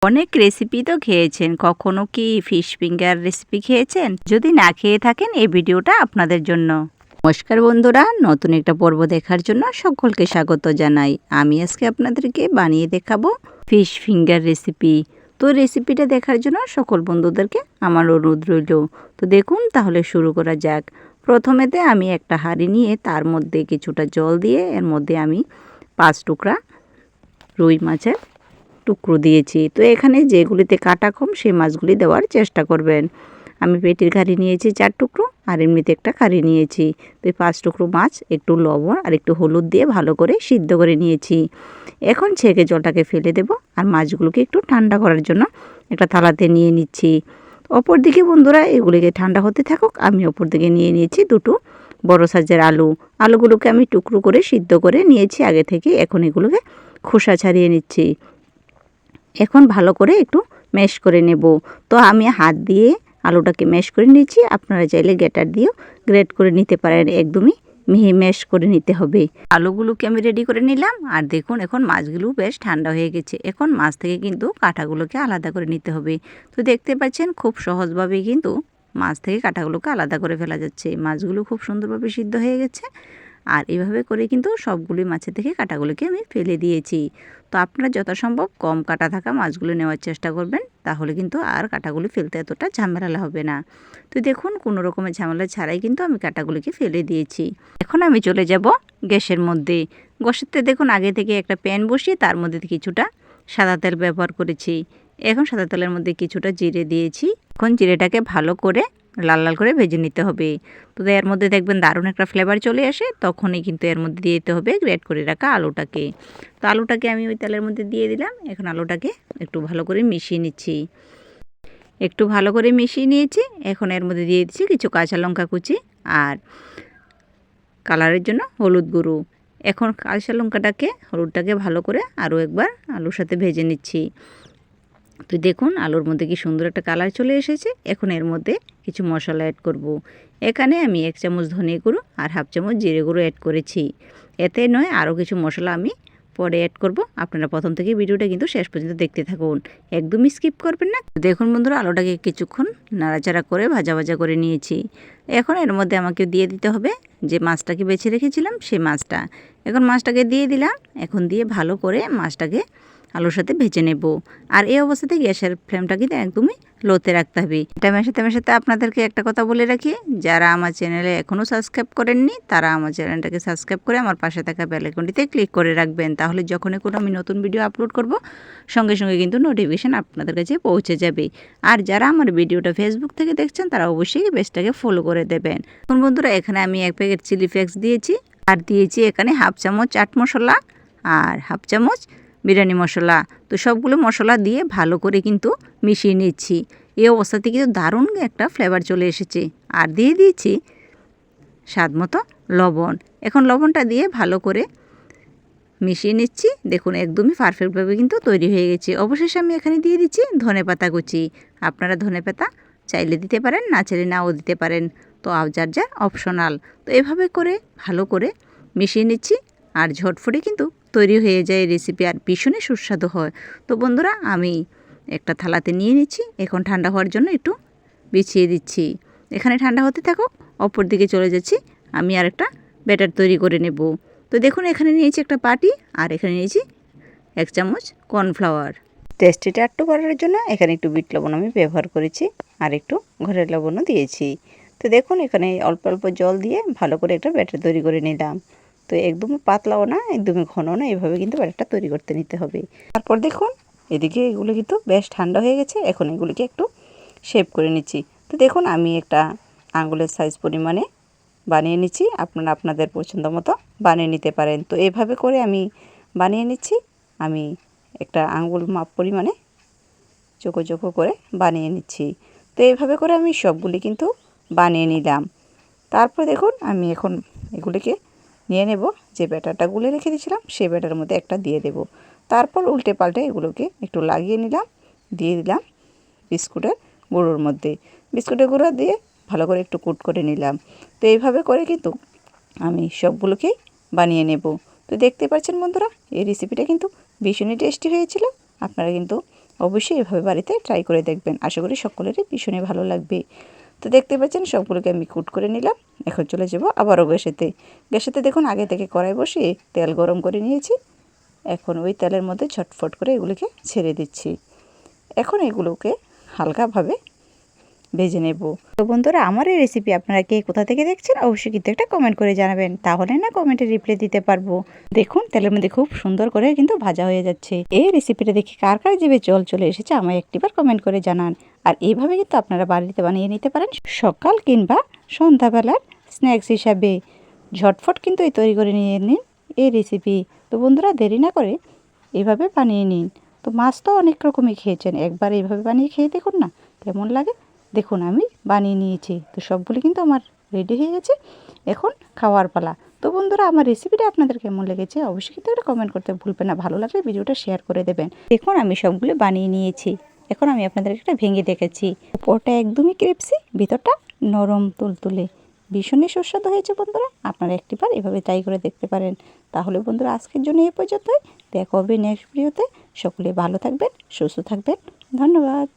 অনেক রেসিপি তো খেয়েছেন, কখনো কি ফিশ ফিঙ্গার রেসিপি খেয়েছেন? যদি না খেয়ে থাকেন এই ভিডিওটা আপনাদের জন্য। নমস্কার বন্ধুরা, নতুন একটা পর্ব দেখার জন্য সকলকে স্বাগত জানাই। আমি আজকে আপনাদেরকে বানিয়ে দেখাবো ফিশ ফিঙ্গার রেসিপি। তো রেসিপিটা দেখার জন্য সকল বন্ধুদেরকে আমার অনুরোধ রইল। তো দেখুন, তাহলে শুরু করা যাক। প্রথমেতে আমি একটা হাঁড়ি নিয়ে তার মধ্যে কিছুটা জল দিয়ে এর মধ্যে আমি 5 টুকরা রুই মাছের টুকরো দিয়েছি। তো এখানে যেগুলিতে কাটা কম সেই মাছগুলি দেওয়ার চেষ্টা করবেন। আমি পেটির কারি নিয়েছি 4 টুকরো, আর এমনিতে একটা কারি নিয়েছি। তো এই 5 টুকরো মাছ একটু লবণ আর একটু হলুদ দিয়ে ভালো করে সিদ্ধ করে নিয়েছি। এখন ছেঁকে জলটাকে ফেলে দেব, আর মাছগুলোকে একটু ঠান্ডা করার জন্য একটা থালাতে নিয়ে নিচ্ছি। অপর দিকে বন্ধুরা এগুলিকে ঠান্ডা হতে থাকুক, আমি অপর দিকে নিয়ে নিয়েছি দুটো বড় সাইজের আলুগুলোকে আমি টুকরো করে সিদ্ধ করে নিয়েছি আগে থেকে। এখন এগুলোকে খোসা ছাড়িয়ে নিচ্ছি। এখন ভালো করে একটু ম্যাশ করে নেব। তো আমি হাত দিয়ে আলুটাকে ম্যাশ করে নিয়েছি, আপনারা চাইলে গ্রেটার দিয়েও গ্রেট করে নিতে পারেন। একদমই মিহি ম্যাশ করে নিতে হবে। আলুগুলোকে আমি রেডি করে নিলাম, আর দেখুন এখন মাছগুলো বেশ ঠান্ডা হয়ে গেছে। এখন মাছ থেকে কিন্তু কাঁটাগুলোকে আলাদা করে নিতে হবে। তো দেখতে পাচ্ছেন খুব সহজভাবেই কিন্তু মাছ থেকে কাঁটাগুলোকে আলাদা করে ফেলা যাচ্ছে। মাছগুলো খুব সুন্দরভাবে সিদ্ধ হয়ে গেছে, আর এভাবে করে কিন্তু সবগুলি মাছের থেকে কাঁটাগুলোকে আমি ফেলে দিয়েছি। তো আপনারা যথাসম্ভব কম কাঁটা থাকা মাছগুলো নেওয়ার চেষ্টা করবেন, তাহলে কিন্তু আর কাঁটাগুলি ফেলতে এতটা ঝামেলা হবে না। তো দেখুন, কোনো রকমের ঝামেলা ছাড়াই কিন্তু আমি কাঁটাগুলিকে ফেলে দিয়েছি। এখন আমি চলে যাব গ্যাসের মধ্যে। গ্যাসেতে দেখুন আগে থেকে একটা প্যান বসিয়ে তার মধ্যে কিছুটা সাদা তেল ব্যবহার করেছি। এখন সাদা তেলের মধ্যে কিছুটা জিরে দিয়েছি। এখন জিরেটাকে ভালো করে লাল লাল করে ভেজে নিতে হবে। তো এর মধ্যে দেখবেন দারুণ একটা ফ্লেভার চলে আসে, তখনই কিন্তু এর মধ্যে দিয়ে দিতে হবে গ্রেট করে রাখা আলুটাকে। তো আলুটাকে আমি ওই তেলের মধ্যে দিয়ে দিলাম। এখন আলুটাকে একটু ভালো করে মিশিয়ে নিচ্ছি। একটু ভালো করে মিশিয়ে নিয়েছি। এখন এর মধ্যে দিয়ে দিচ্ছি কিছু কাঁচা লঙ্কা কুচি আর কালারের জন্য হলুদ গুঁড়ো। এখন কাঁচা লঙ্কাটাকে হলুদটাকে ভালো করে আরও একবার আলুর সাথে ভেজে নিচ্ছি। তো দেখুন আলুর মধ্যে কি সুন্দর একটা কালার চলে এসেছে। এখন এর মধ্যে কিছু মশলা অ্যাড করব। এখানে আমি 1 চামচ ধনে গুঁড়ো আর 1/2 চামচ জিরে গুঁড়ো অ্যাড করেছি। এতে নয়, আরও কিছু মশলা আমি পরে অ্যাড করব। আপনারা প্রথম থেকে ভিডিওটা কিন্তু শেষ পর্যন্ত দেখতে থাকুন, একদমই স্কিপ করবেন না। দেখুন বন্ধুরা, আলুটাকে কিছুক্ষণ নাড়াচাড়া করে ভাজা ভাজা করে নিয়েছি। এখন এর মধ্যে আমাকে দিয়ে দিতে হবে যে মাছটাকে বেছে রেখেছিলাম সেই মাছটা। এখন মাছটাকে দিয়ে দিলাম। এখন দিয়ে ভালো করে মাছটাকে আলুর সাথে ভেজে নেব। আর এই অবস্থাতে গ্যাসের ফ্লেমটা কিন্তু একদমই লোতে রাখতে হবে। এটা মেশাতে আপনাদেরকে একটা কথা বলে রাখি, যারা আমার চ্যানেলে এখনও সাবস্ক্রাইব করেননি তারা আমার চ্যানেলটাকে সাবস্ক্রাইব করে আমার পাশে থাকা বেল আইকনটিতে ক্লিক করে রাখবেন। তাহলে যখনই কোনো আমি নতুন ভিডিও আপলোড করব, সঙ্গে সঙ্গে কিন্তু নোটিফিকেশান আপনাদের কাছে পৌঁছে যাবে। আর যারা আমার ভিডিওটা ফেসবুক থেকে দেখছেন তারা অবশ্যই পেজটাকে ফলো করে দেবেন। এখন বন্ধুরা, এখানে আমি 1 প্যাকেট চিলি ফ্লেক্স দিয়েছি, আর দিয়েছি এখানে 1/2 চামচ চাট মশলা আর 1/2 চামচ বিরিয়ানি মশলা। তো সবগুলো মশলা দিয়ে ভালো করে কিন্তু মিশিয়ে নিচ্ছি। এই অবস্থাতে কিন্তু দারুণ একটা ফ্লেভার চলে এসেছে। আর দিয়ে দিয়েছি স্বাদ মতো লবণ। এখন লবণটা দিয়ে ভালো করে মিশিয়ে নিচ্ছি। দেখুন একদমই পারফেক্টভাবে কিন্তু তৈরি হয়ে গেছে। অবশেষে আমি এখানে দিয়ে দিচ্ছি ধনেপাতা কুচি। আপনারা ধনেপাতা চাইলে দিতে পারেন, না চাইলে নাও দিতে পারেন। তো যার যার অপশনাল। তো এভাবে করে ভালো করে মিশিয়ে নিচ্ছি, আর ঝটফটে কিন্তু তৈরি হয়ে যায় রেসিপি, আর ভীষণই সুস্বাদু হয়। তো বন্ধুরা, আমি একটা থালাতে নিয়ে নিচ্ছি। এখন ঠান্ডা হওয়ার জন্য একটু বিছিয়ে দিচ্ছি। এখানে ঠান্ডা হতে থাকুক, অপর দিকে চলে যাচ্ছি। আমি আর একটা ব্যাটার তৈরি করে নেব। তো দেখুন এখানে নিয়েছি একটা বাটি, আর এখানে নিয়েছি 1 চামচ কর্নফ্লাওয়ার। টেস্টিটা একটু করার জন্য এখানে একটু বিট লবণ আমি ব্যবহার করেছি, আর একটু ঘরের লবণও দিয়েছি। তো দেখুন এখানে অল্প অল্প জল দিয়ে ভালো করে একটা ব্যাটার তৈরি করে নিলাম। তো একদমই পাতলাও না, একদমই ঘনও না, এভাবে কিন্তু ব্যাটারটা তৈরি করতে নিতে হবে। তারপর দেখুন এদিকে এগুলো কিন্তু বেশ ঠান্ডা হয়ে গেছে। এখন এগুলিকে একটু শেপ করে নিচ্ছি। তো দেখুন আমি একটা আঙুলের সাইজ পরিমাণে বানিয়ে নিচ্ছি। আপনারা আপনাদের পছন্দ মতো বানিয়ে নিতে পারেন। তো এভাবে করে আমি বানিয়ে নিচ্ছি। আমি একটা আঙুল মাপ পরিমাণে চোখো চোখো করে বানিয়ে নিচ্ছি। তো এইভাবে করে আমি সবগুলি কিন্তু বানিয়ে নিলাম। তারপর দেখুন আমি এখন এগুলিকে নিয়ে নেব। যে ব্যাটারটা গুলে রেখে দিয়েছিলাম সেই ব্যাটারের মধ্যে একটা দিয়ে দেব। তারপর উল্টে পাল্টে এগুলোকে একটু লাগিয়ে নিলাম। দিয়ে দিলাম বিস্কুটের গুঁড়োর মধ্যে। বিস্কুটের গুঁড়ো দিয়ে ভালো করে একটু কুট করে নিলাম। তো এইভাবে করে কিন্তু আমি সবগুলোকেই বানিয়ে নেব। তো দেখতে পাচ্ছেন বন্ধুরা, এই রেসিপিটা কিন্তু ভীষণই টেস্টি হয়েছিল। আপনারা কিন্তু অবশ্যই এভাবে বাড়িতে ট্রাই করে দেখবেন। আশা করি সকলেরই ভীষণই ভালো লাগবে। তো দেখতে পাচ্ছেন সবগুলোকে আমি কুট করে নিলাম। এখন চলে যাব আবারও গ্যাসেতে দেখুন আগে থেকে কড়াই বসিয়ে তেল গরম করে নিয়েছি। এখন ওই তেলের মধ্যে ঝটফট করে এগুলিকে ছেড়ে দিচ্ছি। এখন এগুলোকে হালকাভাবে ভেজে নেব। তো বন্ধুরা, আমার এই রেসিপি আপনারা কে কোথা থেকে দেখছেন অবশ্যই কিন্তু একটা কমেন্ট করে জানাবেন, তাহলে না কমেন্টে রিপ্লাই দিতে পারবো। দেখুন তেলের মধ্যে খুব সুন্দর করে কিন্তু ভাজা হয়ে যাচ্ছে। এই রেসিপিটা দেখে কার কার জিভে জল চলে এসেছে আমায় একটিবার কমেন্ট করে জানান। আর এইভাবে কিন্তু আপনারা বাড়িতে বানিয়ে নিতে পারেন সকাল কিংবা সন্ধ্যাবেলার স্ন্যাক্স হিসাবে। ঝটফট কিন্তু এই তৈরি করে নিয়ে নিন এই রেসিপি। তো বন্ধুরা, দেরি না করে এভাবে বানিয়ে নিন। তো মাছ তো অনেক রকমই খেয়েছেন, একবার এইভাবে বানিয়ে খেয়ে দেখুন না কেমন লাগে। দেখুন আমি বানিয়ে নিয়েছি, তো সবগুলি কিন্তু আমার রেডি হয়ে গেছে। এখন খাওয়ার পালা। তো বন্ধুরা, আমার রেসিপিটা আপনাদের কেমন লেগেছে অবশ্যই কিন্তু একটা কমেন্ট করতে ভুলবেন না। ভালো লাগলে ভিডিওটা শেয়ার করে দেবেন। দেখুন আমি সবগুলো বানিয়ে নিয়েছি। এখন আমি আপনাদের একটা ভেঙে দেখেছি। উপরটা একদমই ক্রিপসি, ভিতরটা নরম তুলতুলে, ভীষণই সুস্বাদু হয়েছে বন্ধুরা। আপনারা একটিবার এভাবে ট্রাই করে দেখতে পারেন। তাহলে বন্ধুরা, আজকের জন্য এই পর্যন্তই। দেখা হবে নেক্সট ভিডিওতে। সকলে ভালো থাকবেন, সুস্থ থাকবেন। ধন্যবাদ।